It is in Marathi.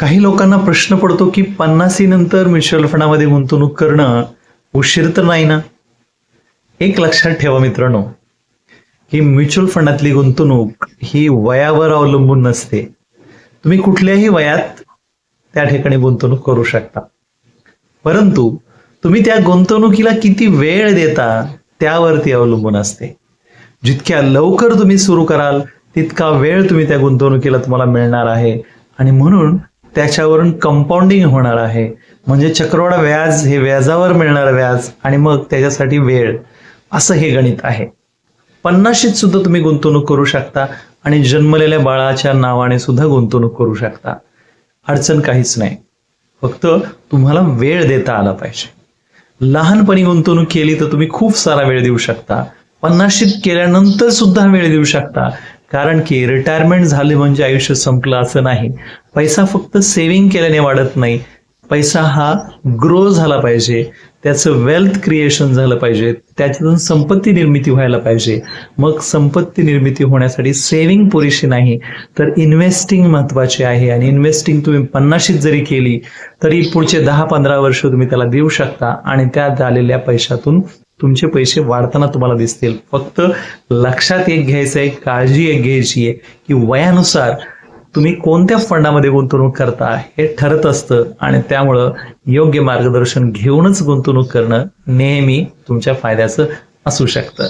काही लोकांना प्रश्न पडतो की 50 नंतर म्युच्युअल फंडामध्ये गुंतवणूक करणं उशीर तर नाही ना. एक लक्षात ठेवा मित्रांनो, की म्युच्युअल फंडातली गुंतवणूक ही वयावर अवलंबून नसते. तुम्ही कुठल्याही वयात त्या ठिकाणी गुंतवणूक करू शकता. परंतु तुम्ही त्या गुंतवणुकीला किती वेळ देता त्यावरती अवलंबून असते. जितक्या लवकर तुम्ही सुरू कराल तितका वेळ तुम्ही त्या गुंतवणुकीला तुम्हाला मिळणार आहे आणि म्हणून त्याच्यावरून कंपाऊंडिंग होणार आहे. म्हणजे चक्रवाढ व्याज हे व्याजावर मिळणार व्याज आणि मग त्याच्यासाठी वेळ, असं हे गणित आहे. 50शीत सुद्धा तुम्ही गुंतवणूक करू शकता आणि जन्मलेल्या बाळाच्या नावाने सुद्धा गुंतवणूक करू शकता. अडचण काहीच नाही, फक्त तुम्हाला वेळ देता आला पाहिजे. लहानपणी गुंतवणूक केली तर तुम्ही खूप सारा वेळ देऊ शकता. 50शीत केल्यानंतर सुद्धा वेळ देऊ शकता, कारण की रिटायरमेंट झाली म्हणजे आयुष्य संपलं असं नाही. पैसा फक्त सेव्हिंग केल्याने वाढत नाही. पैसा हा ग्रो झाला पाहिजे, त्याचं वेल्थ क्रिएशन झालं पाहिजे, त्याच्यातून संपत्ती निर्मिती व्हायला पाहिजे. मग संपत्ती निर्मिती होण्यासाठी सेव्हिंग पुरेशी नाही, तर इन्व्हेस्टिंग महत्वाची आहे. आणि इन्व्हेस्टिंग तुम्ही 50शीत जरी केली तरी पुढचे 10-15 वर्ष तुम्ही त्याला देऊ शकता आणि त्यात आलेल्या पैशातून तुमचे पैसे वाढताना तुम्हाला दिसतील. फक्त लक्षात एक घ्यायचं आहे, काळजी एक घ्यायची आहे की वयानुसार तुम्ही कोणत्या फंडामध्ये गुंतवणूक करता हे ठरत असतं आणि त्यामुळं योग्य मार्गदर्शन घेऊनच गुंतवणूक करणं नेहमी तुमच्या फायद्याचं असू शकतं.